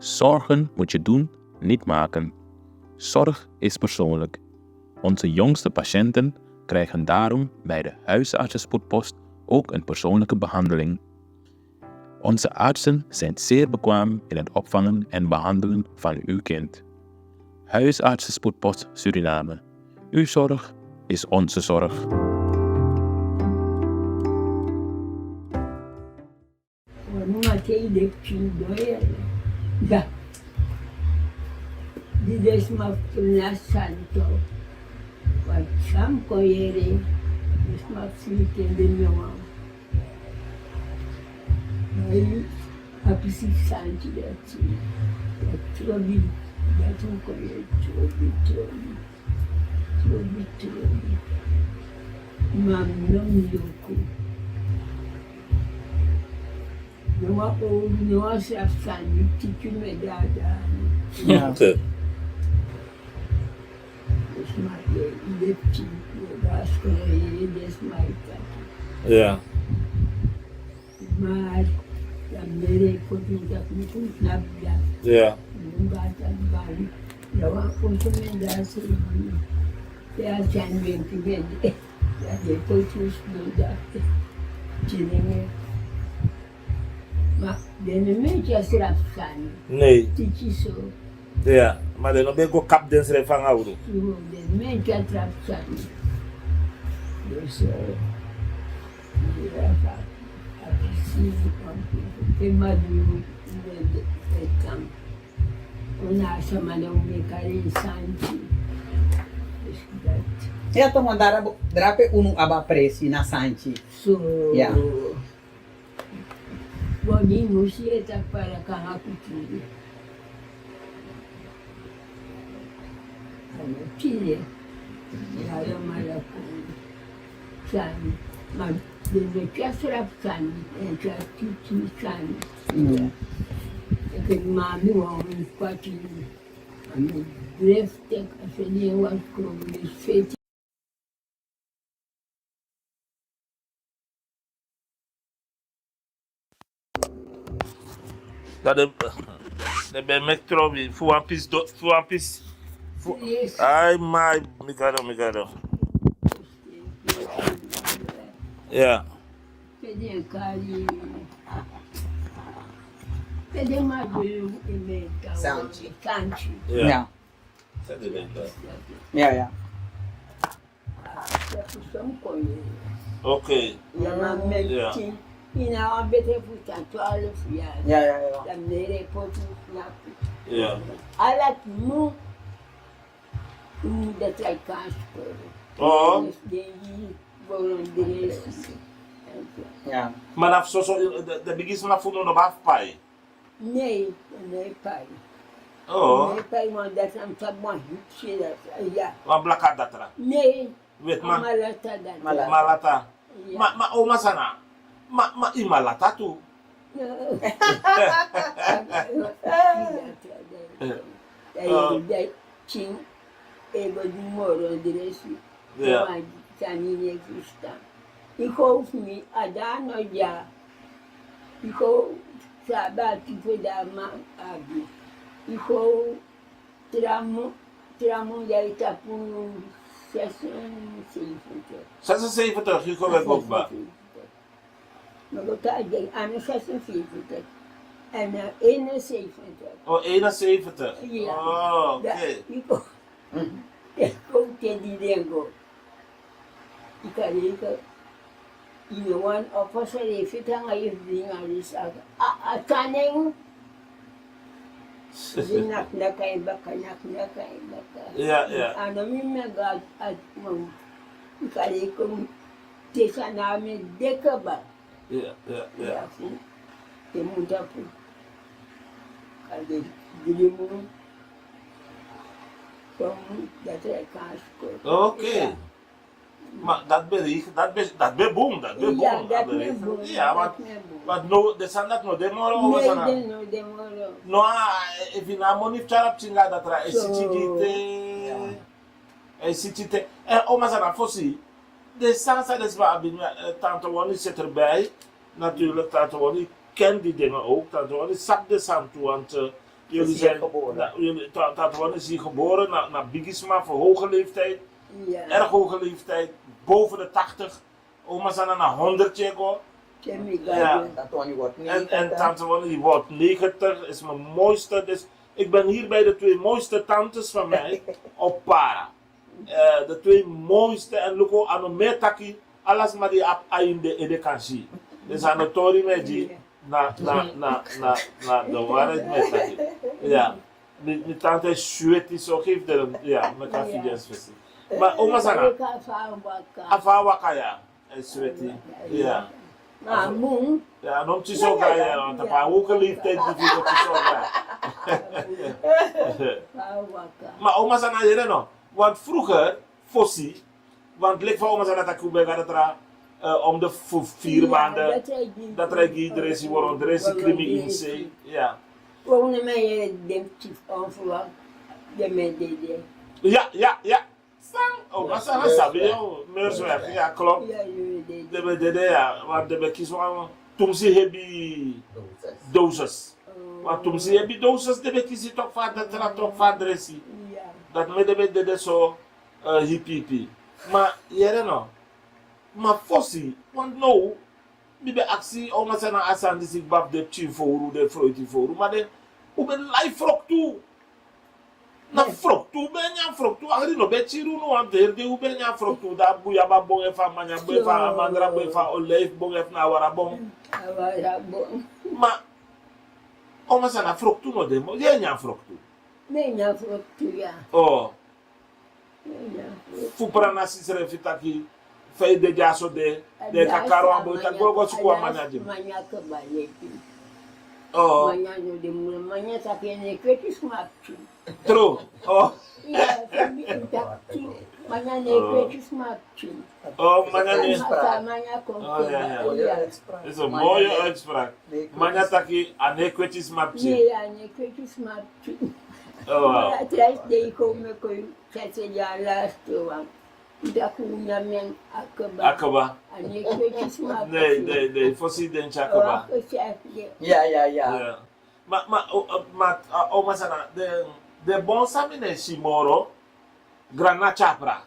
Zorgen moet je doen, niet maken. Zorg is persoonlijk. Onze jongste patiënten krijgen daarom bij de huisartsenspoedpost ook een persoonlijke behandeling. Onze artsen zijn zeer bekwaam in het opvangen en behandelen van uw kind. Huisartsenspoedpost Suriname. Uw zorg is onze zorg. Da. Di desma na santo. Wat sam koyere. Desma fite de nyawa. Aí a psicanti dati. Trobi. Dati koyere trobi. Mam non yoko. Não se afane, que me dá. Yeah. Okay. Yeah. Mas também conta com nada. Yeah. Não basta bem. Eu aposto me dá se é a gente que vende. Já depois os muda. Tirem. Maar de mensen is er afgaan. Nee. Het is zo. Ja. Maar dan ben ik ook kap den schrijf van ouderen. De mensen is er afgaan. Dus ja, afgezien van de maduro in het kamp. Ona sama na umekare santi. Dus dat. Ja, toch mandar drape unu aba presi na Santi. So. Ja. Boni musi eta para kahakutiri. Tire. Ya malaku. Sani. Ma de kasra sani. Entra titi sani. Que mami wa kwati. Ami drefte kaseni wa kromi feti. Dat de ben met trobi. Voor een pis. Yes. Ai, my. Mikado. Ja. Pede kali. Pede maduro emeka. Santi. Santi. Ja. Ja. Dat is het. Ja. Oké. Ya mekti. Ina abete futanto alofia. Ja. La mere potu snapu. Ja. Ala mu. Dat hij kaas Oh. Dus die volunteers. Ja. Maar dat zo de begin van voelen nog afpai. Nee, pai. Oh. Nee, pai, maar dat is een taboe. Ja. Wat blakka dat er. Nee. Weet man. Malata dat. Malata. Ja. Maar oma sana. Maar imalata tu. Tinha ego de moro direito. Ja. Caminho cristã. E com me a dar no já. E com saber que foi da abi. E com tramo já está por 76, ik kom weer op. Maar dat is aan 56. En 71. Oh, 71. Ja. Oh, oké. Ik kom te die dengo. Ik kan je one officer if it hang a thing a tanning. Nak nakay baka. Ja. Ano mi God at mom. Ikali kong tesa namin dekaba. Ja. Temuda po. Kali dili mo. Kom datre kasko. Oké. Maar dat ben boom. Ja, dat ben boom. Ja, maar no, de sandat no demoro over sana. Nee, no demoro. No, if you na money charap chinga dat ra esitite. Oma sana fosi. De sansa des wa abin tante woni zit erbij. Natuurlijk tante woni ken die dingen ook. Tante woni sap de santu want Jullie Is hier zijn geboren. Tante Wan is hier geboren, naar Bigisma voor hoge leeftijd. Ja. Erg hoge leeftijd, boven de 80. Oma zijn naar 100 Jego. Ja. Dat Tony wordt En tante Wanne die wordt 90, is mijn mooiste. Dus ik ben hier bij de 2 mooiste tantes van mij op Para. De 2 mooiste en Luko Anometaki, alles maar die ap ainde in de kansi. Dus aan de tori met die na de waarheid met taki. Ja. Mijn tante is sweetie, zo geeft er ja, met kafijes visie. Maar oma sana, afawa ja, is sweetie. Ja. Maar moe. Ja, dan is het zo ga want een paar hoge leeftijd die het zo ga. Maar oma sana hier nog, want vroeger, fossie, want lik van oma sana dat ik bij om de 4 maanden, dat er iedereen zie worden, er is een krimi in zee, ja. Waarom mij de chief onverwacht, de mij deed. Ja. Oma sana sabi yo, meursweg, ja klopt. Ja, jullie deed. De be ja, want de be kies van, toen ze hebben doses. Want toen ze hebben doses, de be kies toch van, dat er toch van dressie. Ja. Dat me de zo hippie. Maar jere no. Maar fossi, want nou, die be actie oma sana asan die zich bab de chin foru, de fruity foru, maar de hoe ben live frok toe. Na frok toe ben je frok toe, angri no be chiru no want de hoe ben je frok toe, da buya ba bon efa manya bo efa amandra bo efa olijf bon ef na wara bon. Awara bon. Maar oma sana frok toe no de mo, je nya frok toe. Nee, ja, voor toe, ja. Oh. Ja. Fupra na sisere fitaki fei de jaso de kakaro abo tak gogo sukwa manyaji. Manya ke baleti. Oh, Manya no de mula manya tapi ne kweti smart. true. Oh, Iya, tapi tapi manya ne kweti smart. oh manyaji. Manya kom. Oh, ja. Is een mooie uitspraak. Manyataki anekweti smapchi. Ja, ne kweti smart. Oh, wow. Atrás de como que se ya las tuan. Da kunya men akaba. Akaba. Ane kweti smart. Nee, fosi den chakaba. Ja. Ja. Maar, oma sana, de bon samine shimoro, grana chapra.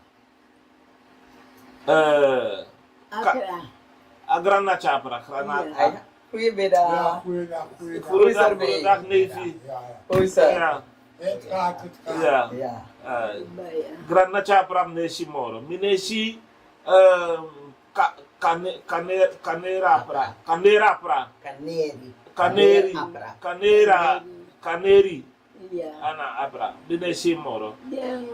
Akra. A grana chapra, grana. Ja. Goeie middag. Goeiedag, neefie. Hoe is het? Ja. Het gaat. Ja. Ja. Baya. Grana chapra mneshi moro. Mineshi kanera pra. Kaneri. Kaneri. Ja. Ana abra. Mineshi moro. Den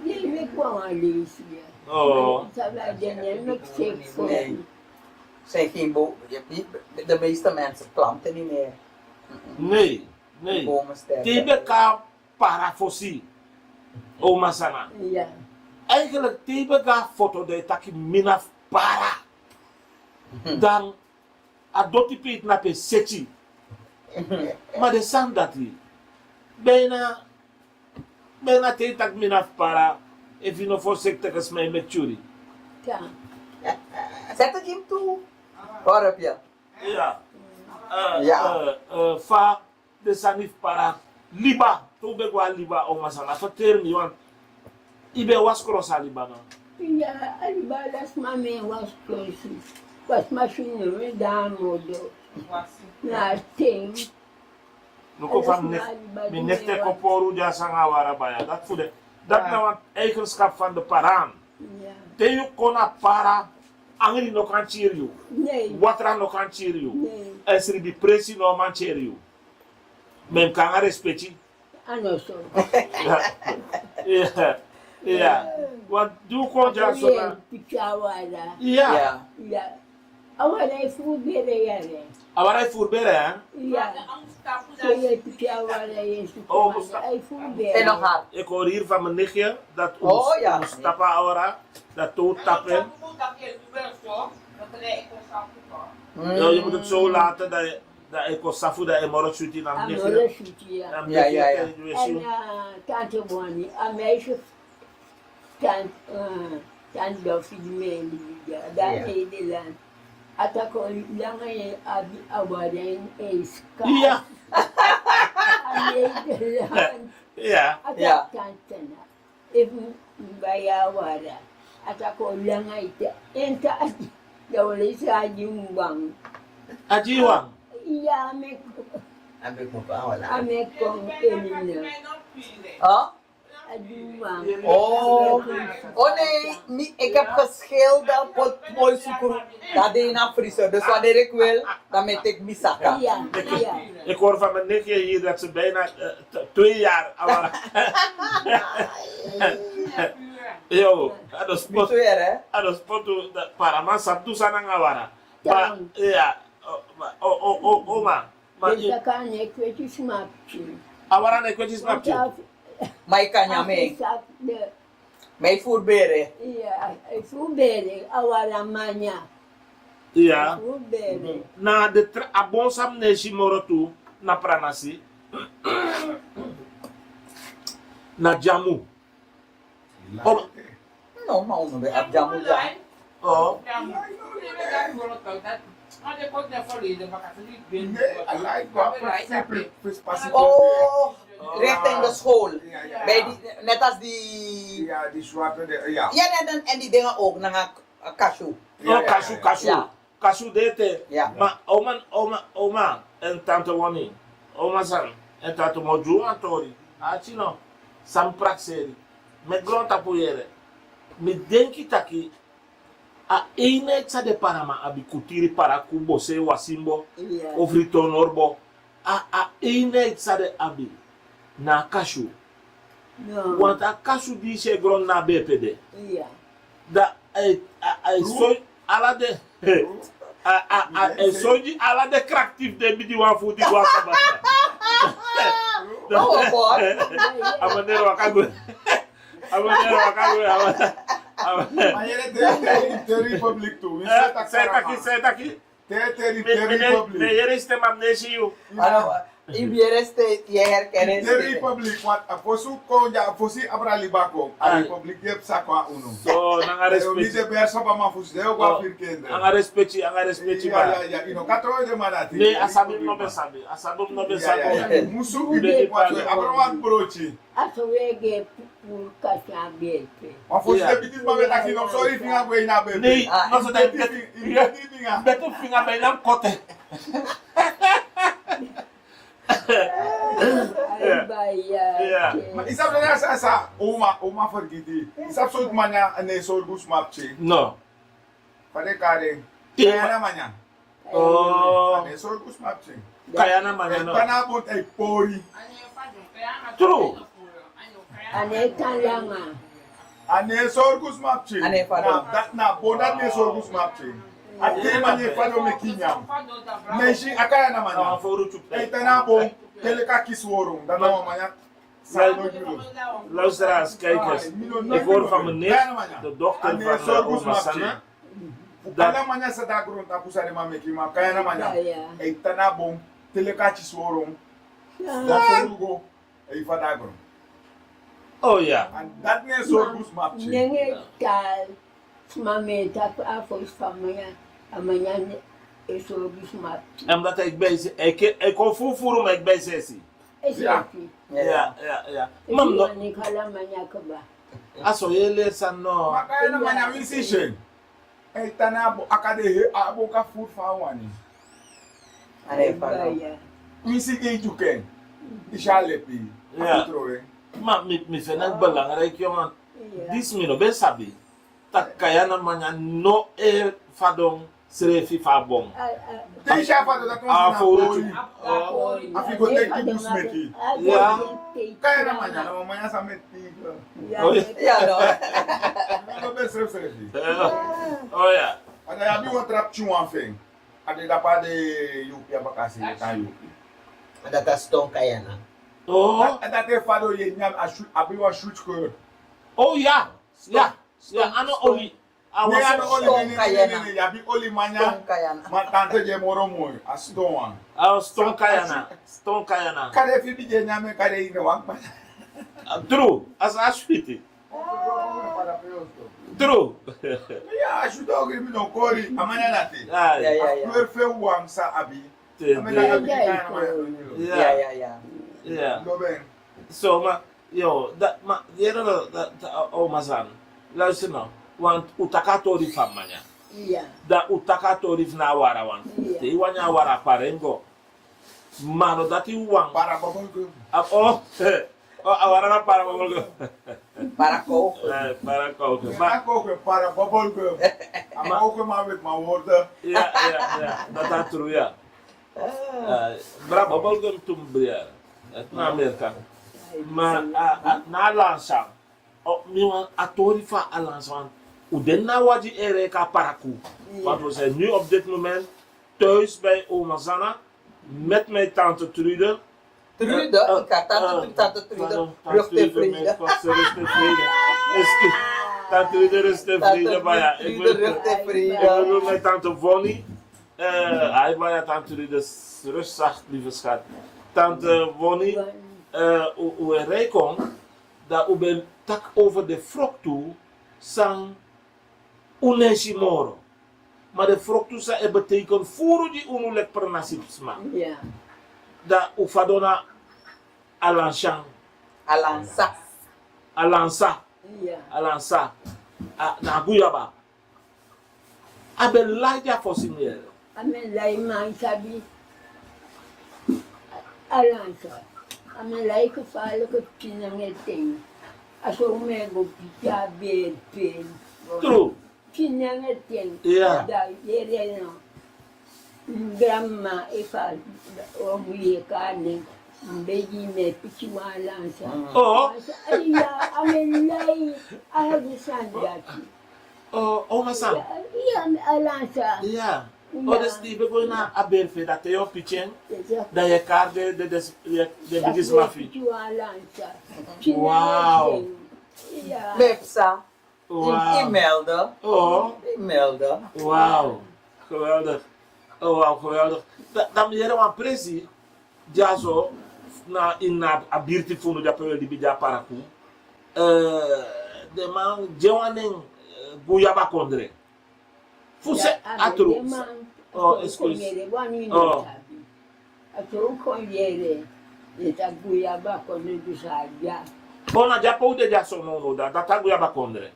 me kwam Alicia. Oh. Sabla den me check voor. Nee. Zijn geen bomen. De meeste mensen planten niet meer. Nee. Bomen sterven. Tebe ka parafosi. Oma sana. Ja. Eigenlijk tebe ka foto de taki minaf para. Dan adotipit na pe seti. Maar de sang dat hij bijna te tak minaf para. If you no voorzichtig is mij met churi. Ja. Zet het hem toe. Waar heb je? Ja. Ja. Fa de sanif para liba. To be gwa liba oma sana. Vertel me want ibe was cross liba no. Ja, albadas mame was close. Was machine we down modo. Na ting. Nuko van mi nekte ko poru ja sanga wara baya. Dat voede. Dat nou een eigenschap van de paraan. Ja. Te you kona para angri no kan cheer you. Nee. Watra no kan cheer you. Nee. Esri bi presi no man cheer you. Mem kan respecti. Ano so. Ja. Want doe kon ja so na. Pichawala. Ja. Ja. Awala ifu bere yare. Awara furbere hè. Ja. Kaya pichawala yesu. Oh, Mustafa. Ifu En bere. nog haar. Ik hoor hier van mijn nichtje dat Oh, ja. ons tapa awara. Dat to tappen. Ja, je moet het zo laten dat ik was safu dat ik morgen zoet in aan Amore nichtje. shutia. En Ja, ja, ja. En tante Bonnie, a meisje tant dofi meli ja. Daar Ja. Nederland. Atako lange abi awaden is. Ja. Nederland. Ja. At Ja. tantana. Even bayawara. At ako lang ay enta at dawali sa jumbang. Ajiwang. Iya ame Ambil mo pa, wala. ame kong elina. Oh? Ajumbang. Oh, ik heb geschilderd pot mooi zoeken. Dat deed na vriezer. Dus wanneer ik wil, dan met ik misaka. Iya, iya. Ik hoor van mijn nichtje hier dat ze bijna 2 jaar awara. Yo, ada spot. Itu ya, hè? Ada spot para man sabtu sana ngawara. Ja. Ja. Oma. Ma Desa kan ik weet je smapje. awara na kwetjes mapje. May kanya may. De May furbere. iya, fubere awala manya. Ja. Fubere. Na de abonsam ne shimorotu na pranasi. Na jamu. Oh. No, mau no be abjamu ja. Oh. Oh, recht in de school. Ja, ja. Bij die, net als die... Ja, die zwarte, ja. Ja, en die dingen ook, naar cashew. Oh, kashu. Ja. Kashu dete. Ja. Ma oma en tante Wani. Oma san en tante Moju Antori. Achino. Sam prakseri. Met grond tapoyere. Me denki taki. A ene tsa de parama abi kutiri para kubo se wasimbo. Iya. Of ritonorbo. A ene tsa de abi. Na kashu. No. Want a kashu di se grond na BPD. Iya. Da so ala de soji ala de kractief de bidi wan fu di wan sabata. Oh, boy. Amanero wakago. Maar je hebt de Republiek toe. Say taki. De Me Republiek. yere stem amnesie you. Ano, ibiereste, je herkennen. De Republiek, want aposu konja, aposi abrali bako. A Republiek je hebt sakwa uno. So nanga Niet de respect. bersa pa mafus de ook wel vier kinderen. Anga respecti ba. Ja, ino kato de manati. Ne asabim no be sabi. Asabim no be sabi. Musu ibe wat abrawan brochi. Aswege pour kasha bete. Mafus Ja. de bitis ma beta kino sorry finga go ina bebe. Nee, also dat Finga. beto finga bij nam kote. Ja. Maar isap na sa oma vergiti. Isap soort manya ane sorgus mapche. No. Pare kare. Tema. Kaya na manya. Oh. Ane sorgus mapche. Kaya naman Kaya ano. na bot ay pori. True. Ane kalanga. Ane sorgus mapche. Ane fado. Na bodat ne sorgus mapche. Ate manye fado me kinyam. Meshi akaya na Ang manya. foro chup. Ay tanabo kele ka kisworum. Dan na manya. Sa no julo. Luisteraars, kijkers. Ik hoor van mijn nicht, de dochter van oma Sanna. Kala manya sa dagron tapos sa ma meki ma kaya na manya. Ay tanabo kele ka kisworum. Da forugo ay fadagron. Oh ja. And dat ne sorgus mapche. Nenge tal. Smameta afos famanya. Amanya eso bismat. En omdat ik bij ze, ik kon voeren, maar ik bij sessie. Esafi. Ja. Mam no, Ni kala manya kaba. aso hele san no. Makaya na manya wisishen. Ay tanabo akade abo ka food fa wani. Ane fado. Misi ke juken. Ishalepi. Ja. Atrowe. Maar mi vind belangrijk jongen. Dis mi no ben sabi. Tak kaya naman yan no fadong srefi fa bom. Te shafa do dat Ah, ons foro na chup. boy. Afigo take the busmeti. Ja. Kaya na manya na manya sa meti. Ja, no. No be sref srefi. Oh ja. Ada ya bi trap chuan feng. Ada dapat de yupi abakasi tayo. Dat is tong kaya na. Oh. Ada te fado ye nyam abi wa shoot ko. Oh ja. Ja. Ja, ano oli. Ne ano Awas. oli kaya na. ne ya bi oli manya. Tong kaya na. Ma tante je moro moy aston. Stone kayana. Stone kayana. Kare fi bi je nyame kare ine wang pa. True. As ashpiti. True. Ya ashuto gri mi no kori amanya na te. Ah, Ja, ja, ja. Kleur fe wang sa abi. te- Amena abi kaya na manya. Ja, ja, ja. Ja. Lo ben. Zo, maar, oma San, luister nou, want utakatori van manja. Ja. Da utakatori na wara wan. Ja. Te wanya wara parengo. Mano dati wang. Para bubblegum. Awara na para bubble. Para ko. Para kau. Maar ook een para bubblegum. Maar ook maar met mijn woorden. Ja, dat is true, ja. Bra bubble gum tumbria. Het na Amerika. Maar na lansa. Miwan atori fa alansa wan. Uden na waji ereka paraku. Want we zijn nu op dit moment thuis bij oma Zanna met mijn tante Trude. Trude, ik had tante Trude. Rust en vrede. Tante Trude rust en vrede. Trude rust en Ik vrede. wil met tante Vonnie. Hij bij tante Trude rust zacht, lieve schat. Tante Vonnie, hoe hij komt, dat u bent tak over de frok toe, sang uneshimoro. Maar de frok toe sa betekent furu di unulek per nasib sma. Ja. Da ufadona alansang, Alansa. alansa, Ja. alansa, na guyaba. Abe laja fosinere. Amen lai man sabi. Alansa. Amen lai gevaarlijke pinangeteng. Als we mego pita beer pen. True. Pinangeteng. Ja. Da yere no. Grandma ifa omuye kane. Mbeji me pichiwa alansa. Oh, Ja, amen lai. Ahagisandati. oma san. Ja, alansa. Ja. Oh, dus die begon na aberfe dat je op pitchen, dat je kaart de bigis mafi. Wauw. Ja. Mepsa. Wauw. E-mailde. Oh, E-mailde. wauw. Geweldig. Oh, wauw, geweldig. Dan meer een presi, ja zo, na abirti fundo ja pe di bija paraku. De man jewaning guyaba kondre. Fuse atru. Oh, excuse. Oh. Atro konjere. Eta guyaba kondre dusaja. Bona ja po de ja so no da guyaba kondre.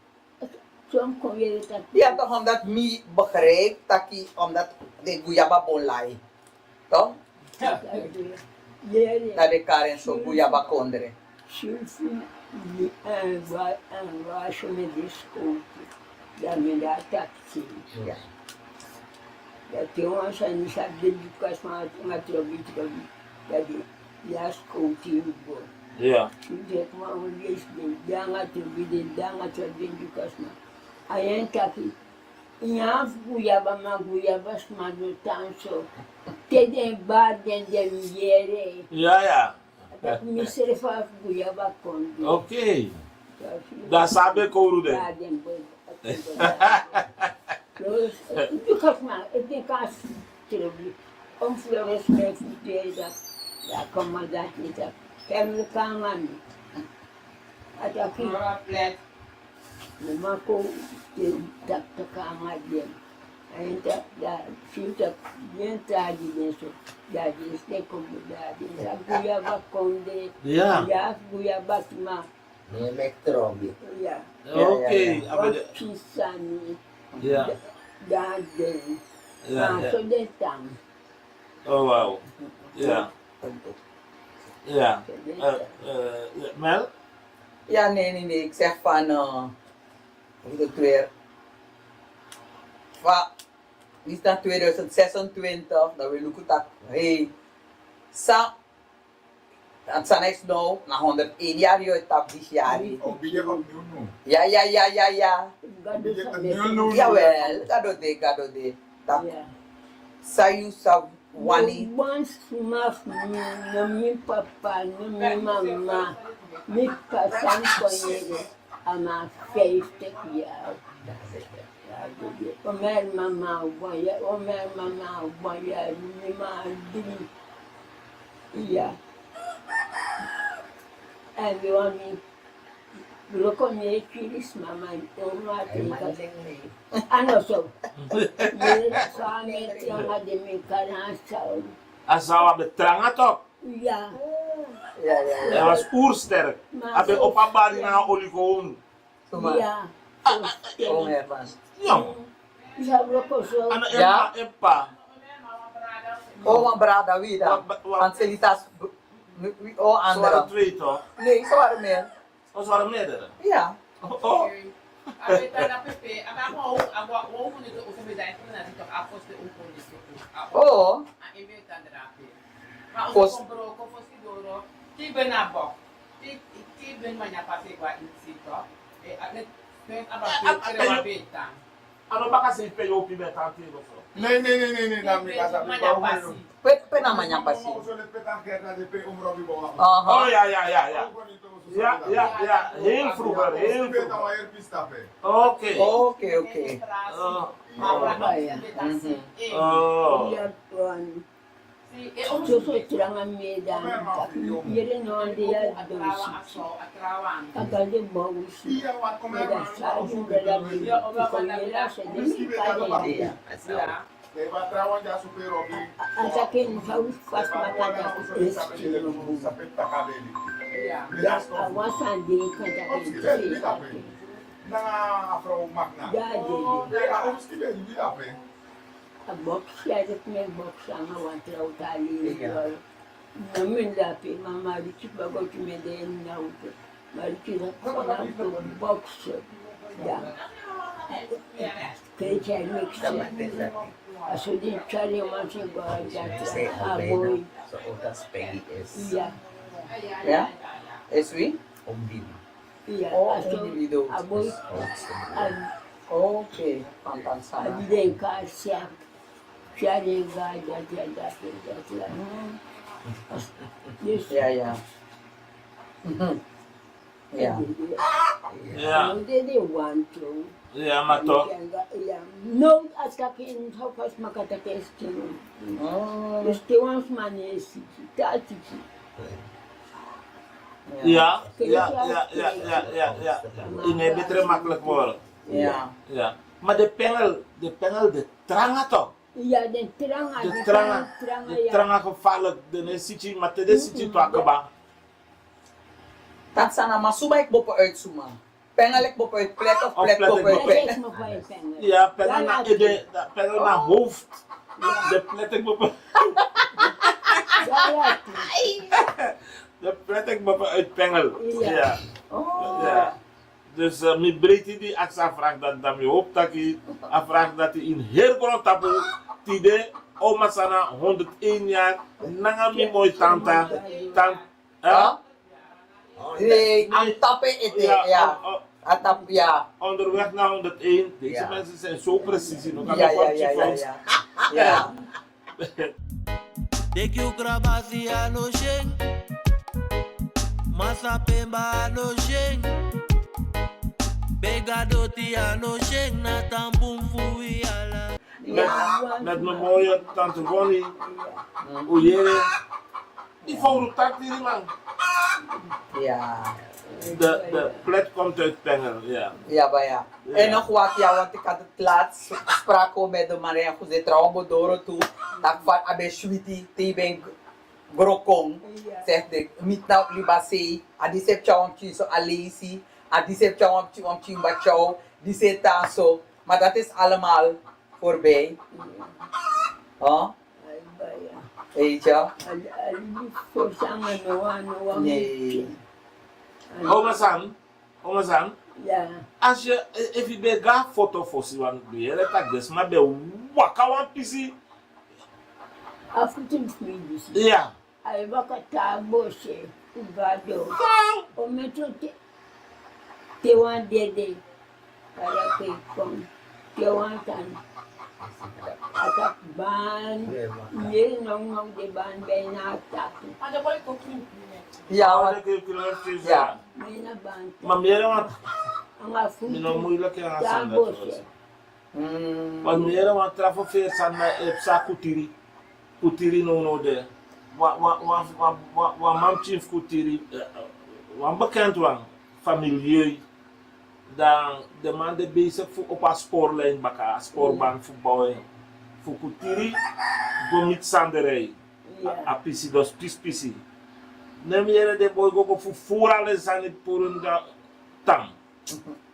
Zo'n konjere dat. Ja, toch omdat mi begrijp dat ik omdat de guyaba bolai. Toch? Dat de Karen zo guyaba kondre. Chifre embaixo me desconto da minha táxi. Ja. Já tem uma sanita de educação, uma trovita de ascoltivo. Ja. Tudo com uma mulher de danga trovita de educação. Aí entra aqui. Em Guyaba, chamado Tanso. Tem bar de mulheres. Ja. Me serve Guyaba com. Oké. Da sabe kouru de. Educação, eu tenho que escrever. Como florescimento da comandante da Câmara Câmara. Até aqui. No Marco, da Câmara dele. Ainda da filta de entrada dentro da comunidade. Da Guyaba Conde. Ja. Da Guyaba Tima. Elektrobi. Ja. Oké. Pisani. Ja. Garden. Ja. Zo de tam. Oh wow. Ja. Ja. Mel? Ja, nee. Ik zeg van, hoe het weer. Is dat 2026, dan wil ik dat, hey, dat zijn nou, na 101 jaar, je hebt dit jaar. Of wie je opnieuw noemt. Ja. Wie je opnieuw noemt. Jawel, gado de. Dat, sayu sa wani. Once enough, no mi papa, no mi mama, mi pasan conhece a minha 50 years. O meu mamá, mi madre. Yeah. And you want me to look on your kids, mama, don't matter. Ano so? So I met yung admin ka na sa Asawa betranga to. yeah. Ja, ja, Hij ja. was oersterk. Hij ben op een bar na oligoon. Suma. Ja. Oh, Herman. Ja. Ja, ook zo. En Ja. Empa. Oh, mijn brada, wie dan? Wat- Ancelitas. Oh, Ze waren andere. 2 toch? Nee, ze waren meer. Of ze waren meerdere? Ja. Oh. Oh. Ano ba kasi peyo pimentante mo so? Nee, dan mi casa mi bouw. Pena manya pasi. Zo le petan kerna de pe umro bi bouw. Oh Aha. ja. Ja. Heel vroeger, heel Beta vroeger. wa er pista pe. Oké. Okay, okay. Oh. Ja, tuan. Zo zo terang medan. Yere no ande ya dosi. Agade bawusi. Iya wa come Meda saju dala bi. Konyela se de kaya. They va trawan ja super obi. Antaken haus fas makata esti. Sapetta kabeli. Ya, awasan de kata esti. Na afro magna. Ya de. Ja, omski be di ape. A box ya de me box ama wantra utali. Namin lapi mama di chipa go to me de na uto. Mari ki na to box. Ya. Kecha mix. Aso di chari manche go ya. Aboy. So otas Peggy is Ya. Ja? Is wie? Ombili. Ya. Oh, Aso individu. aboy. Okay. Pantan sana. Abiden ka siya. Chari ga ya. Yes. Ya, ya. Mhm. Ya. Ja. They want to. Ja, maar toch. Yeah. No, atakin hopas makatake estino. Oh. Este wans manesi, tatiki. Ja. In een betere makkelijk worden. Ja. Ja. Maar de pengel, de tranga toch? Ja, de tranga, De tranga gevaarlijk, de sitje, maar de sitje toch akaba. Dat sana masuba ik bopo uit suma. Pengel ik bopo uit plek of plek Of bopo uit plek. plek. Ja, pengel naar hoofd. De pletek boven. De pletek boven uit pengel. Ja. Ja. Oh. Ja. Dus mi breedte die aksa vraag dat mi hoop dat hij vraagt dat hij in heel groot tapu tide oma sana 101 jaar nanga mi mooi tanta Ja? Nee, ang tappe ete, ja. Atap, ja. onderweg naar 101. Deze Ja. mensen zijn zo precies in elkaar. Ja, ja, ja, ja, ja. Ja. Dek you grabasi ano sheng Masa pemba ano sheng Begadoti ano sheng Na tampum fui ala Met mijn mooie tante Bonnie, Oejere. Die foto tak die man. Ja. De plet komt uit Pengel, ja. Ja, ba ja. En nog wat, ja, want ik had het laatst spraken met de Maria José Trouwbodoro toe. Dat van Abe Schwiti, die ben Grokong. Zegt ik, niet nou libase, a die sep chawam chi so alesi, a die sep chawam chi mbachau, die sep taso. Maar dat is allemaal voorbij. Oh? Weet je? Nee. Oma San, Ja. als je even bij ga foto fosi wan je tak des maar bij waka wan pisi. Afutin fridis. Ja. Ay bakata boshe. Ugado. O meto te wan dede. Para que con te wan tan. Atak ban. Ye nong de ban ben atak. Ja, Wat want, ik wil ja. Mena ban. Maar meer want Ang afutin. mino moeilijk aan Ta zijn dat. boshe. Want meer want trafo feer san na epsa kutiri. Kutiri no de. Wa mam chief kutiri. Wan bekend wan familie. Dan de man de bezig voor op een spoorlijn baka, spoorbaan voetbal. Voor kutiri, gomit sanderij. Ja. A pisi dos pisi. Nem jere de boy go fu furale sani purunda tam.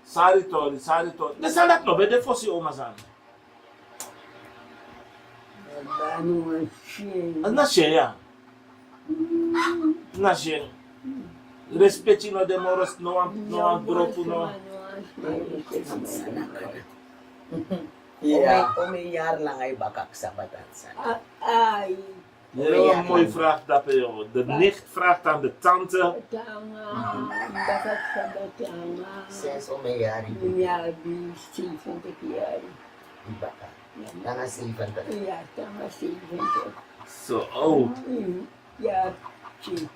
Sari tori. De sandat no be de fosi o mazan. Banu assim. Na cheia. Na cheia. Respeiti no demoros no am grupo no. Yeah. Umiyar lang ay bakak sa batansan. Ai, Heel een mooie vraag dat je. De nicht vraagt aan de tante. tanga, bakit sa batanga. Since umiyari, Minyabi, Stephen Tekiari. ibaka. Nangasipan ka. Ja, tanga Stephen. So oud. Ja, zie.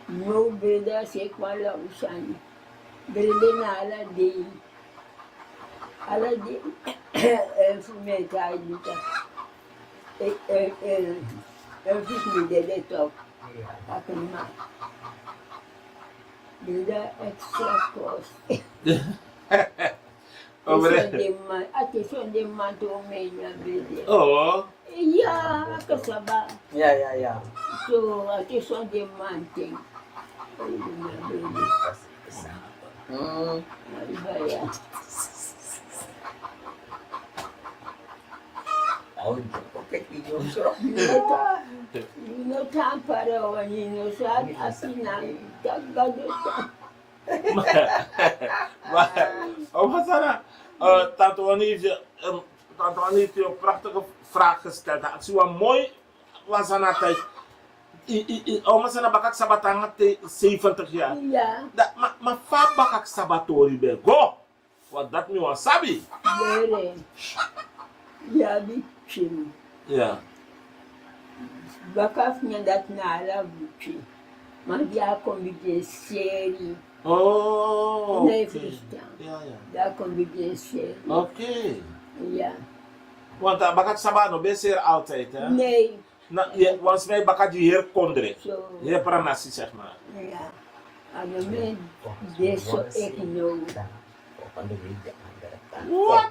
Mo breda se kwala usan. Breda na ala de fumeta dita. Fiz me de top. Akan ma. Breda extra cost. Atenção de manto meia breda. Oh. Ja, kasaba. Yeah. So, atenção de mantém. Baya. Taon ko pekino so. No tampara wani no sa asina tagado sa. Masana, Tante Annie heeft je een prachtige vraag gesteld. Het is wel mooi, Masana tijd. Masana bakak sabatanga te 70 jaar. Ja, Maar fa bakak sabatori be go. Want dat mi wan sabi. bere. Ja, bichim. Ja. Bakaf niya dat na ala bichi. Magya kombide seri. Oh. Nee, Oké. verstaan. Ja. Da kombide seri. Oké. Ja. Want bakak sabano be zeer altijd, hè? Nee, Want mij bakak die heer kondre. zo. Heer Pranasi, zeg maar. Ja. Ano men, deso ek no. What?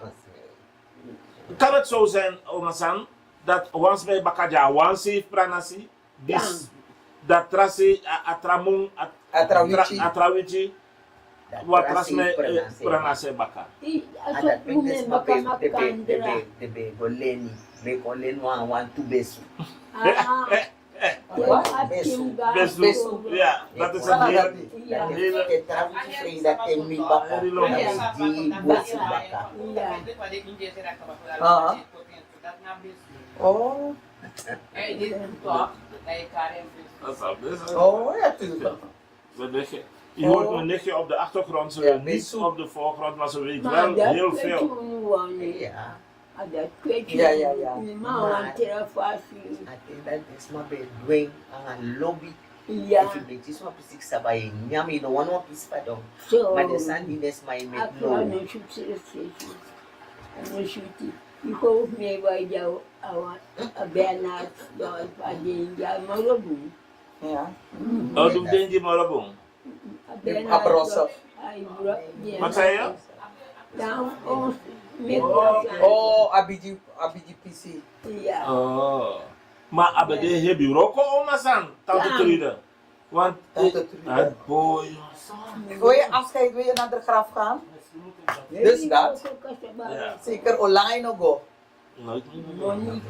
Kan het zo zijn, Omasan, dat once bij Bakaja, once heeft Pranasi, dus dat trasi atramung atrawici, wat tras mij Pranasi Baka. Aso kume makamakandra. Debe goleni, be golen wan tu besu. Besu, ja, dat is een heel, Ja. hele, Ke trafici frida te mi bako. Di bosu baka. Oh. Oh, ja, tuurlijk. je hoort mijn nichtje op de achtergrond, ze weet niet op de voorgrond, maar ze weet wel heel veel. Ja. Ada kwetu. Ja. Ma wantera fasi. Ate dat is maar bij dwing aan lobby. Ja. If you make this one pisik sabay nyami no one piece pa dong. So. But the sandiness my make Ako no. ano shoot sila station. Ano shoot. Iko may wajah awan abenat doon pa din ya marabung. Ja. Oh, doe je die maar op. Abroso. Ay bro. Wat zei je? Dan ons met Oh, Abiji PC. Ja. Oh. Maar abade heb je roko Omasan, Tante Ja. Trude. Want Tante Trude. boy. Wil je afscheid, wil je naar de graf gaan? Dus dat? Ja. Zeker online nog go. Nooit Moni.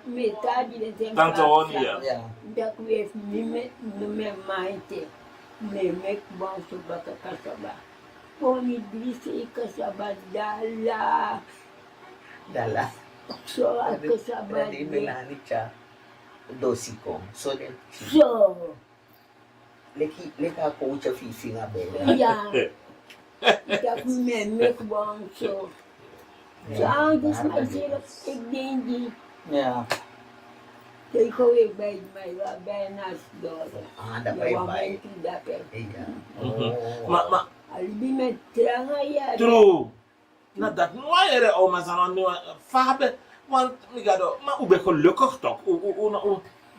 Metade de tempo. Tante Oni, ja. Ja. Dat we niet meer maite. Me bom so baka kasaba. Poni disi kasaba dala. Dala. So kasaba. Ready melani cha dosi ko. So then So. leka ko ucha fifi nga bela. Ja. Dat me bom so. So aan dus maar zeer ik denk die. Ja. Ik hou ik bij mij wel bijna door. Ah, da bye bye. Ja. Maar Alibi met tranga ya. true. Na dat nooit ere Omasan nu fabe. Want ik ga door. Maar hoe ben gelukkig toch?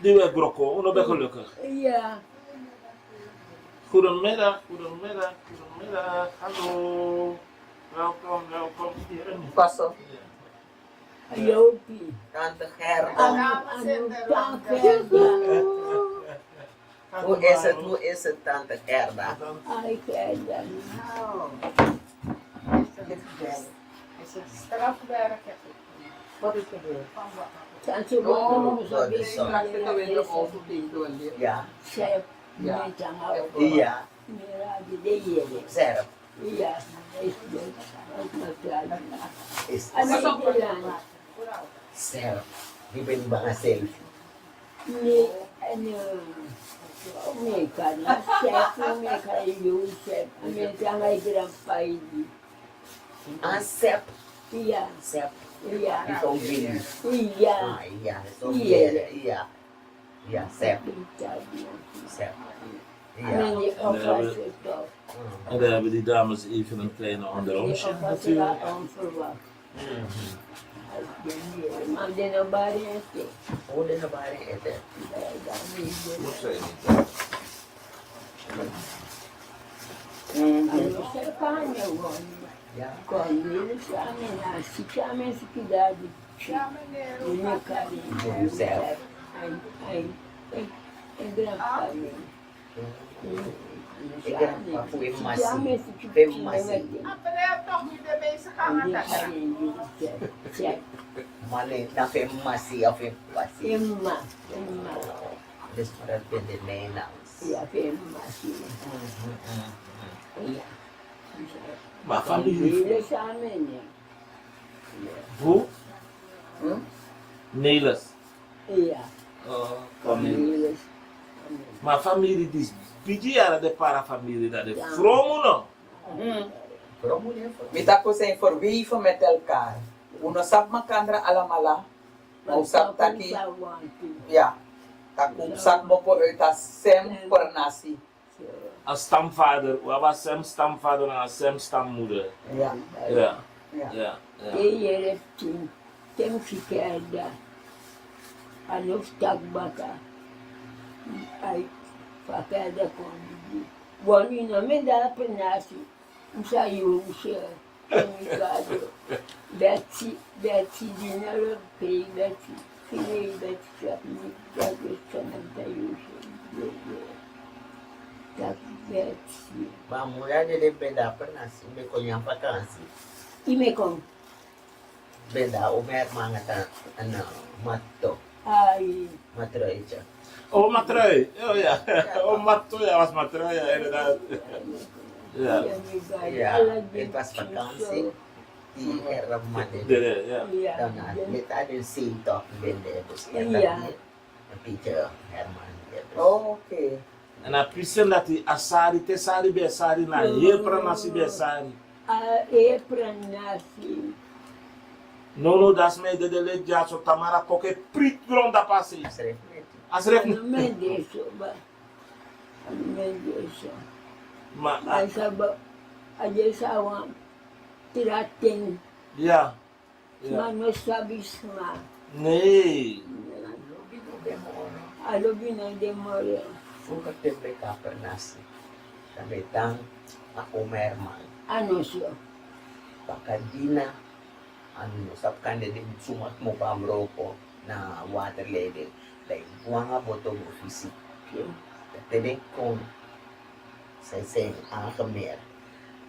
Die we groko, hoe ben gelukkig? Ja. Goedemiddag. Hallo. Welkom. Pas op. Ayopie. Tante Gerda. Ano tanker. Hoe is het, tante Gerda? Ai, Gerda. Wat is gebeurd? Tanto quando dat sabia is zo. Straks zitten we in de auto tegen de Ja, Saya Ja. minta maaf. ja, Mira, de yere. Serp. Iya, itu masalah. Is Ano lang? Serp. Di ba yung mga selfie? Ni ano Amerika na chef, Amerika yung chef. Amerika ngay grandpai. Sep. Iya, Sep. iya. Itong Billy. Iya. Iya. Itong Iya. Iya. Iya, Sep. Sep. Ja. Ano yung opas ito? En dan hebben die dames even een kleine onderrondje Opas sila natuurlijk. ang verwacht. Maar de nabari ito. Una na ba rin ito? Ano sa kanya won? Ja. Quando sa amin na si kami sa kidad. Niya kari. Joseph. Ay grandpa niya. Grandpa po yung masi. Kami sa Yung masi. Check. Mali na fem masi of him masi. Emma. This would have been the name now. Ja, Emma. Ja. Maar familie, Hele sa amin niya. hoe? Nelis. Ja. Familie. Hele. Maar familie die is bigi jaren de parafamilie dat de vrouw no. Pero muli po. Mita ko zijn verweven met elkaar. Uno sap makandra alamala. O sap taki. Ja. Takum sak mo po uit sem per nasi. Een stamvader, wat was zijn stamvader en zijn stammoeder? Ja. Ja, Ja. ja, ja. Ele tem ficada. A nos tagbaka. Ai, facada com. Bom, não me dá para nascer. Não saiu, não sei. Betsy, dinheiro, pei, Betsy. Filei, Betsy, já me dá que Betsy. Mamula de beda pernah si be ko yang vakansi. E me com. Beda o mer mga ta ano matto. Ai, Matro ito. Oh, matrui. Oh ja. Oh, matrui, ja, was matrui, ja, inderdaad. Ja. Ja, het was vakantie. Die Ramadan. Ja. Dan met adin sinto bende dus Ja. Een picture Herman. Oh, oké. En dan pisen dat die asari, te sari be sari na, heel pranasi be sari. é para nascer. No, das me de le jaso tamara koke prit grond da pasi. Asref Não me deixa, não me deixa. ma, Mas a gente sabe tirar tem, ja. mas não sabe esmar. Nee. A lobina demora. Suka tembe ka pernasi. Kami tang ako merman. Ano siya? Pakadina. Ano sap kande din sumat mo pa ko na water level. Like buang nga botong ofisi. Tede kung sa sen ang kamer.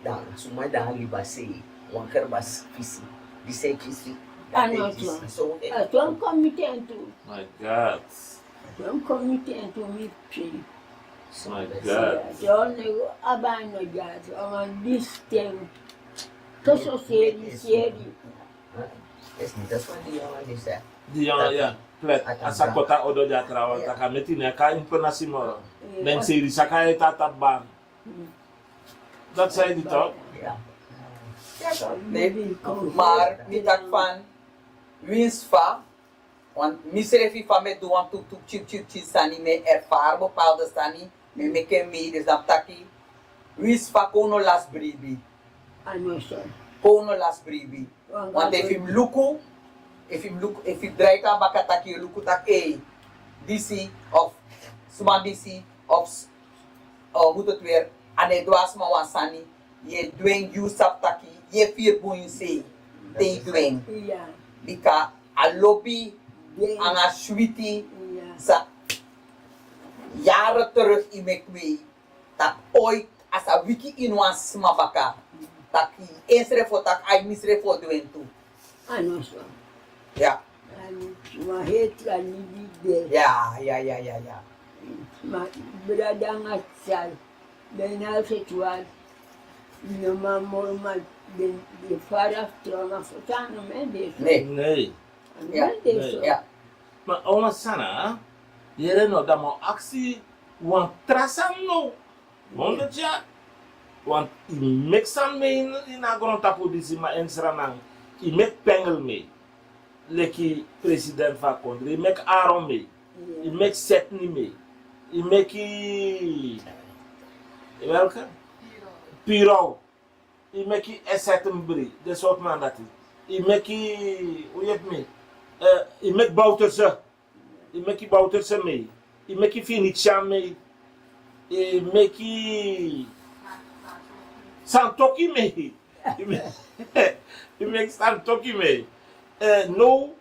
Dan sumadang libasi. Wang kerbas visi. Bisa visi. Ano siya? So, Ito ang komitento. My God. Ito ang komitento mi pin. My God. Ito abano dyan. Ang distem. Kaso seri. es niet dat van die jongen die zegt. Die jongen, ja. Plet. Asa kota odo ja trawan, taka metin ya ka impenasi mo. Men siri sakaya tatabang. Dat zei die toch? Ja. Nee, maar mitak van wins va. Want misrefi van me doen tuk chip sani me ervaar bepaalde sani. Me ken me dus dan taki. Wins va kono las bribi. Ano siya? Kono las bribi. Want if him draai ka baka taki luku tak DC of suman DC of hoe het weer ane dwas ma wansani je dwing you sap taki je vier boeien se te dwing Iya. bika a lobby anga sweetie sa jaren terug in ik mee. Dat ooit als een wiki in was smabaka. Dat ik inschrijf voor dat ik misschrijf voor doen toe. Ano so. Ja. Maar het kan niet de. Ja. Maar brada ngatsal. Bijna het was. No mama de vader trauma vertano men de. Nee. Nee. Ja. Maar oma sana, je no dat mo actie want trasan no. Want ja, want i mixan mee in a grond tapu disi ma ensranang. I mek pengel mee. Leki president van Kondre, i mek Aaron mee. I mek Setni mee. I mek welke? Piro. I mek Esetembri, de soort man dat is. I mek hoe je het mee? I mek Bouterse. I mek Bouterse mee. I mek Finitian mee. I mek Santoki mee. I mek Santoki mee. No,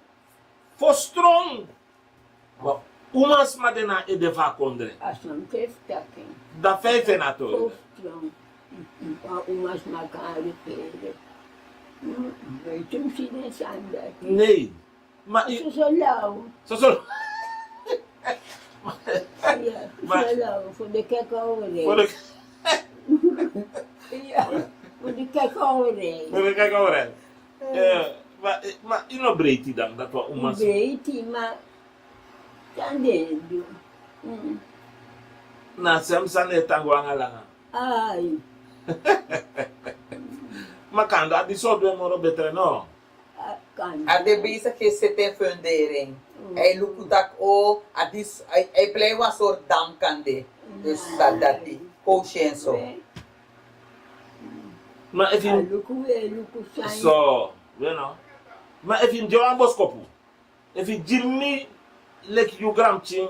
for strong. But umas madena e de va kondre. As een teftaking. Da 5 en ato. Postrom. Umas makari pere. Weet je misschien eens aan dat? Nee. Maar Zo zo lauw. so. Ja, Maar- zo lauw. Voor de cacao Voor de Ja, voor de cacao voor de kijk hoor. Maar ino breedte dan dat we umas. Breedte, maar dan doen. Na sem san tango angalanga. Ai, Maar kan dat die soort we moro beter no. kan. Ade bezig is zitten fundering. Hij loopt dat ook. Hij blijft een soort dankande. Dus dat die. Coach en zo. Maar if you Luku zijn. so, you know. Maar if you Joan Boskopu. If you Jimmy like you gram ching.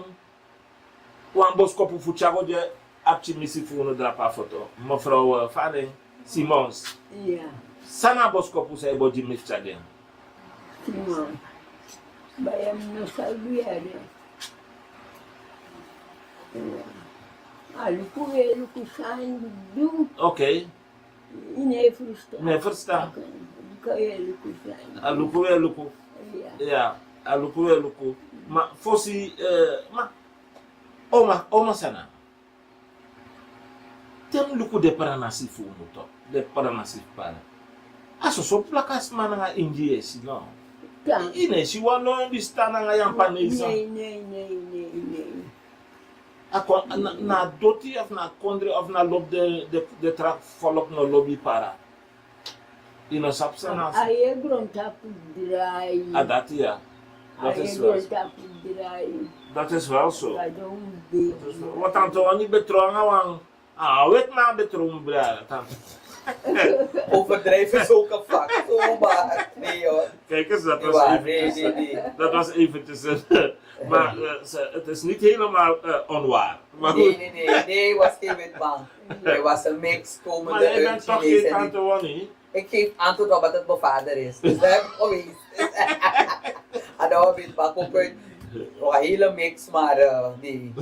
Wan Boskopu fu chago je apchi misi fu no drapa foto. Mevrouw Fanning Simons. Ja, Sana Boskopu say bo Jimmy chagen. Simon. Bij hem nog salvieren. Luku zijn doen. Okay. In even staan. Me versta. Kan je luku zijn. Aluku. Ja. Ja, aluku. Maar fosi ma oma sana. Tem luku de paranasi fu muto. De paranasi para. Aso so plakas mananga injiesi no. Dan. Ine si wano indi stana nga yang panisa. Nee. Ako na doti of na kondre of na lob de trak volop no lobby para. Ino sapsana. Aí grondtapu draai. Dat ja. Dat Aí is wel. grondtapu draai. Dat is wel zo. Cada beijo. Wat tanto wani betronga wang. Wet na betrom bra. Overdrijven is ook een vak. Zo maar. Nee hoor. Kijk eens, dat was Ja, eventjes. nee. Dat was eventjes. Maar het is niet helemaal onwaar. Maar goed. Nee, was geen witman. Hij was een mix komende Maar jij bent uit toch Chinees geen en tante Wani? ik geef antwoord op wat het mijn vader is. Dus dat heb ik geweest. En dan weet ik ook uit. Een hele mix, maar nee.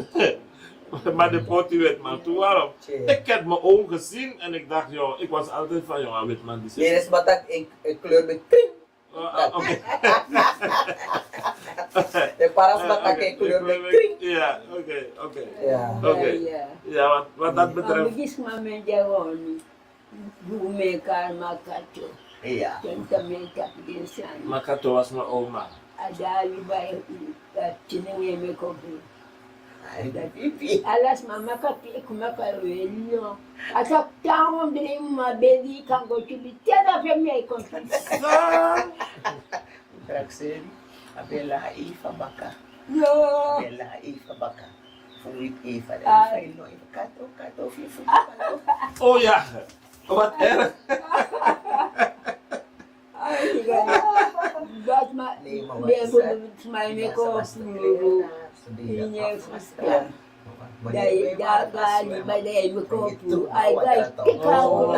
Maar de potie Witman, toen waarom? Ik heb mijn oom gezien en ik dacht, joh, ik was altijd van, joh, Witman die Nee, zit. dat is wat ik een kleur met kring. Oké. De paras wat ik een kleur met kring. Ja, oké. Ja. Oké. Ja. Ja, wat dat Maar betreft. begis mame jawoni. Dume karma kato. Ja. Tenta me tapinsan. Makato was mijn oma. Adali bay tinenge me kopi. Ay, pipi. Alas mama kapi kumaka welio. Atak tawon dre ma bedi kango chibi tada fe me konti. Traxel, abela ifa baka. Yo. Abela ifa baka. Furit ifa. Ay. Ifa no, kato, fifu. Oh ja, wat erg. Ay, gana. Bat ma Nee, maar wat me is ko dat? smai me Ja, ko sa basta furu. Sabihin Inye ako, fusta. Dai gali ba dai me ko fu. Ay gai ikaw.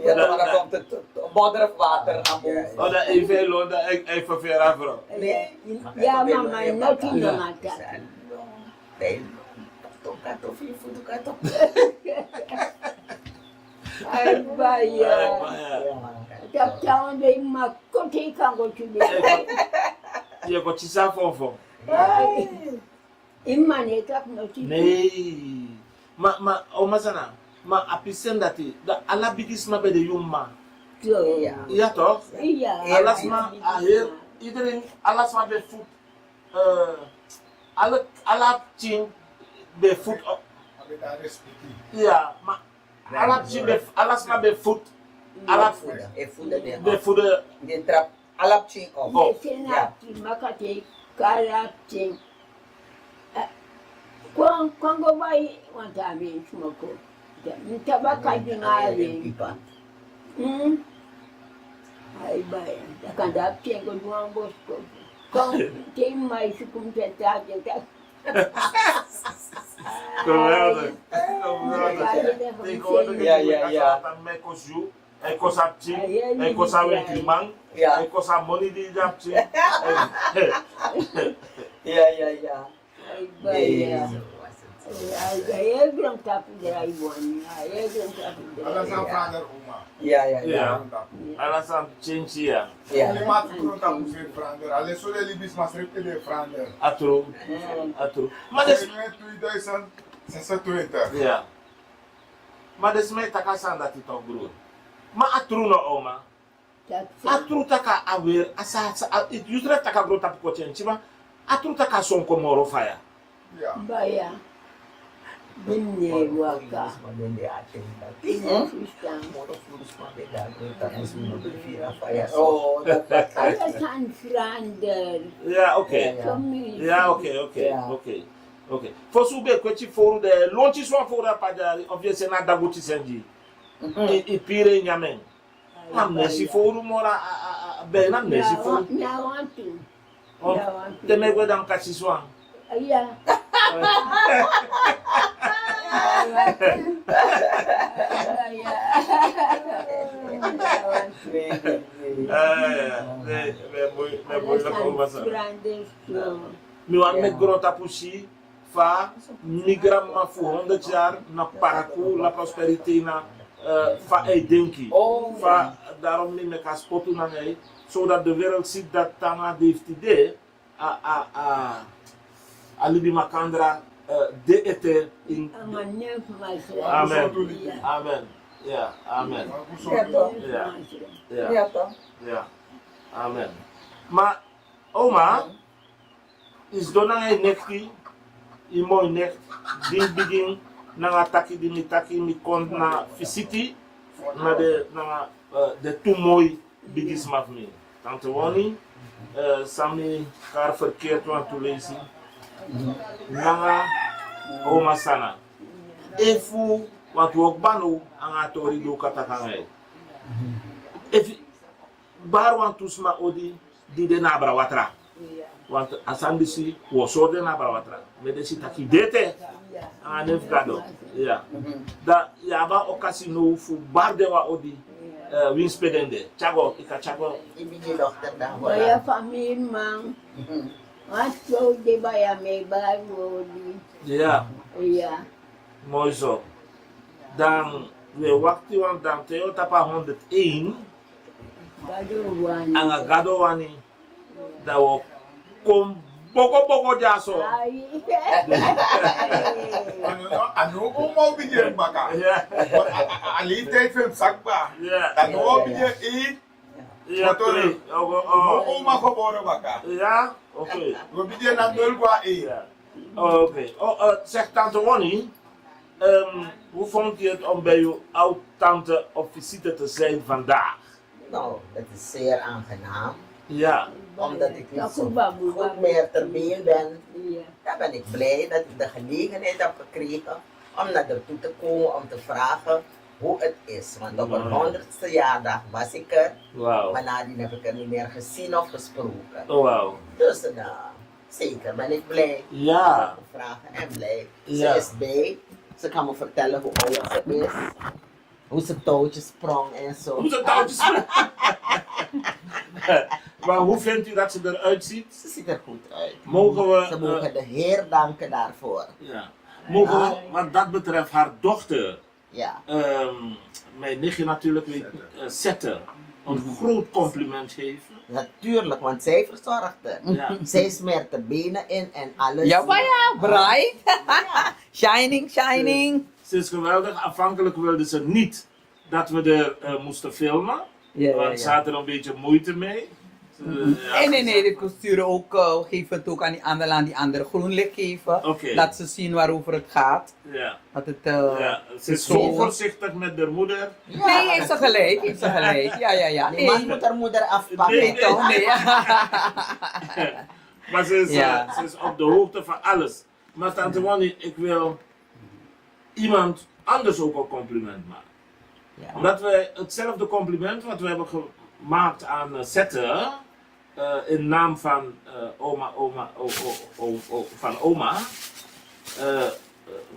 Ja, dan komt het modder of water naar boven. Oh, dat even londa, even ver afro. Ya mama noti no mata. Dahil, kato, fifudo kato. Ay, baya. Tak taon day makote kango chube. Je ko chisa fofo. Ay, imane tak no chube. Nee. O masana. Ma apisen dati. Da ala bigis ma be de yumma. So, Ja toch? iya. Alas ma ahir. Iedereen, alas ma be food. Ala chin be food. Heb je daar respect? Ja, maar ala chin be alas ma be food. Ala Fuda de be food. de trap alap ching of. Oh. Senati makate karate. Kwango bai wanta me chumako. Nitabaka jingare. Pipa. Ay, baya. Takanda piengo duang bosco. Kung tem mais kum tenta. Geweldig. Tegenwoordig me kosu. Hij kost op ching. Hij kost op een klimang. Ja. Hij kost op money die op ching. Ja. Ay, baya. Ay, grand tapu de Raiwan. Ay, grand tapu de Alas Raiwan. ang father Uma. Ja. Ja. Alles aan change hier. Ele mata o tapu ser frander. Ale só ele bis mas repete de frander. Atro. Maar Mas des, não é tu idade san 60. ja. Maar des mij taka san dat het ook broer. Maar atro no oma. Atro taka awer asa it usre taka bro tapu ko change ma. Atro taka son ko moro fire. Ja. Baya. Binne waka. Sistang. Oh, dat Alles aan frander. Ja, oké. Community. Ja, oké. For sube kweti for de lonchi so for pada of je sena daguti senji. E pire nyamen. Am nesi for mora be na nesi for. Nyawantu. Te me gwe dam kasi swan. Aya. Mi wan met grota pusi fa migram ma fu 100 jaar na paraku la prosperity na fa e denki. Fa daarom mi me ka spotu na ngai zodat de wereld ziet dat tanga heeft idee alibi makandra de ete in Amen. Amen. Ja, amen. Ja. Amen. Maar oma is dona e nekti i mooi nek din begin na taki di mi taki mi kont na visiti na de tu mooi bigis maf mi. Tante woni sami kar verkeerd want to lezen. Nanga oma sana. Efu wat we ook banu aan het tori do katakangai. If bar want to sma odi di de nabra watra. Want asambisi was so de nabra watra. Medesi taki dete aan ef gado. Ja. Da yaba okasi no fu bar de wa odi winspedende. Chago ika chago. Ibigay dokter na Baya famil mang. Aso de baya me bago di. Ja. Ja. Mooi zo. Dan we wakti wan dan teo tapa 101 Gado wani. anga gado wani da wo kom boko jaso. Ay. Ano Uma bigyan baka. Ali tijd film sakba. Ja. Ano bigyan Ja, Motor. Uma geboren baka. Ja, oké. We bigyan na dol kwa Ja. Oké. Zeg tante Ronnie, hoe vond je het om bij uw oud-tante op visite te zijn vandaag? Nou, dat is zeer aangenaam. Ja. Omdat ik niet zo goed meer ter been ben. Ja. Dan ben ik blij dat ik de gelegenheid heb gekregen om naar toe te komen om te vragen hoe het is. Want op een 100ste jaardag was ik er, Wauw. maar nadien heb ik er niet meer gezien of gesproken. Oh, wauw. Dus zeker ben ik blij. Ja. Vragen en blij. Ja. Ze is bij. Ze kan me vertellen hoe oud ze is. Hoe ze touwtjes sprong en zo. Hoe ze touwtjes Maar hoe vindt u dat ze eruit ziet? Ze ziet er goed uit. Mogen we... Ze mogen de Heer danken daarvoor. ja. Mogen we, wat dat betreft, haar dochter, Ja. mijn nichtje natuurlijk, Zetter, een groot compliment geven? Natuurlijk, want zij verzorgt het. Ja. Zij smeert de benen in en alles. Ja, maar ja, bright. Ja. Shining, shining. Ze is geweldig. Afhankelijk wilde ze niet dat we er moesten filmen. Ja, Want ze had er een beetje moeite mee. Nee, de sturen ook, geef het ook aan die andere groen licht geven. Oké. Laat ze zien waarover het gaat. Ja. Dat het, Ja. Ze is zo voorzichtig met haar moeder. Nee, heeft ze gelijk, Ja. Die man moet haar moeder afpakken. Nee, Toch? Nee. Maar ze is, Ja. ze is op de hoogte van alles. Maar Tante Wannie, ik wil iemand anders ook een compliment maken. Ja. Omdat wij hetzelfde compliment wat we hebben gemaakt aan Zetten, in naam van oma,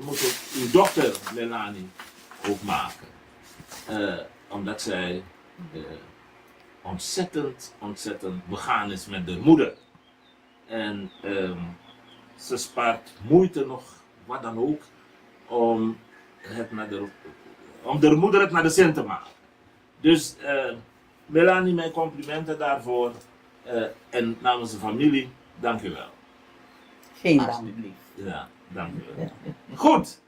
moet ik uw dochter Melanie ook maken. Omdat zij ontzettend begaan is met de moeder. En ze spaart moeite nog, wat dan ook, om de moeder het naar de zin te maken. Dus Melanie, mijn complimenten daarvoor. En namens de familie, dank u wel. Geen dank. Alsjeblieft. Ja, dank u wel. Goed,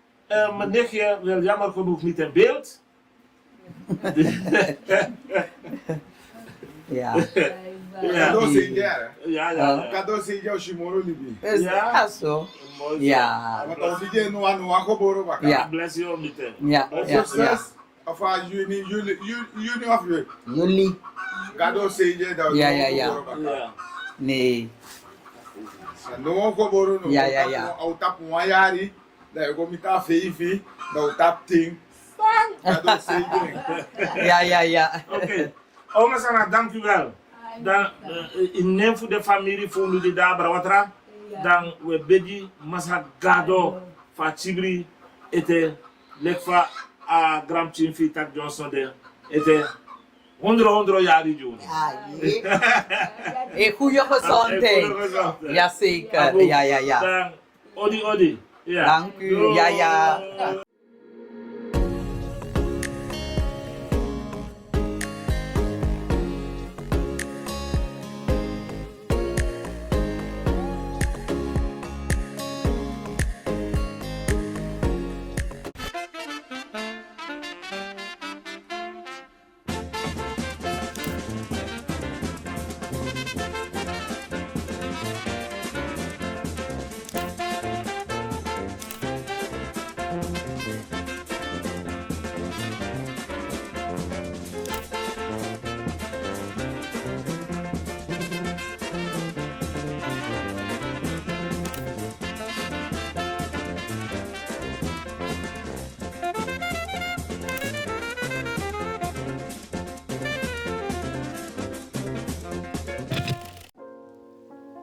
mijn nichtje wil jammer genoeg niet in beeld. Ja. Ja. Cadeau Seigneur. Ja. Cadeau Seigneur Shimoro Libi. Dus, Ja. zo. Mooi. Ja. Want als je Noa geboren baka. Ja. Bless you meteen. Ja. Of juni of juli. Jullie. Cadeau Seigneur dat Ja. geboren baka. Ja. Nee. No geboren no. Ja. Outap wanyari. Dat je komt met vijfie. Dat tap ting. Cadeau Seigneur. Ja. Oké. Oma Sana, dank u wel. Dan in neem voor de familie voor jullie daar brawatra. Dan we bedi masa gado fa chibri ete lekfa a Grand Chinfi Tak Johnson de ete 100 jari juni. Ja, Goede gezondheid. Jazeker. Ja. Dan odi. Ja. Dank u. Ja.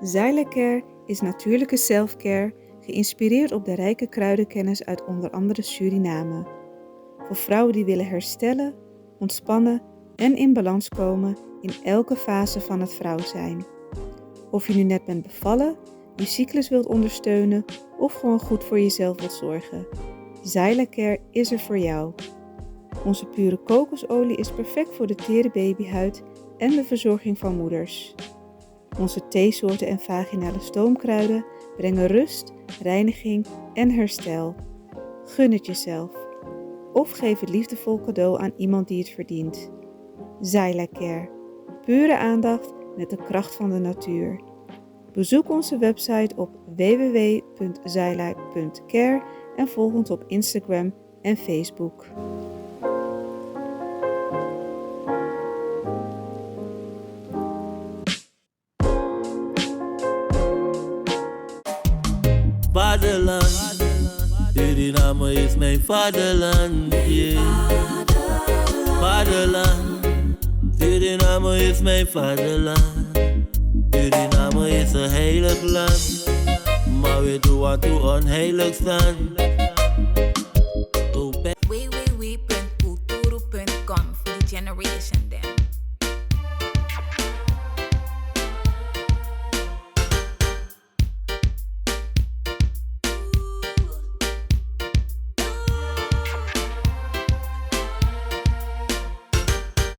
Zylecare is natuurlijke selfcare, geïnspireerd op de rijke kruidenkennis uit onder andere Suriname. Voor vrouwen die willen herstellen, ontspannen en in balans komen in elke fase van het vrouw zijn. Of je nu net bent bevallen, je cyclus wilt ondersteunen of gewoon goed voor jezelf wilt zorgen. Zylecare is er voor jou. Onze pure kokosolie is perfect voor de tere babyhuid en de verzorging van moeders. Onze theesoorten en vaginale stoomkruiden brengen rust, reiniging en herstel. Gun het jezelf. Of geef het liefdevol cadeau aan iemand die het verdient. Zylecare. Pure aandacht met de kracht van de natuur. Bezoek onze website op www.zyla.care en volg ons op Instagram en Facebook. Vaderland, Suriname is mijn vaderland, yeah. Vaderland, Suriname is mijn vaderland. Suriname is een heilig land, maar we doen wat toe onheilig staan.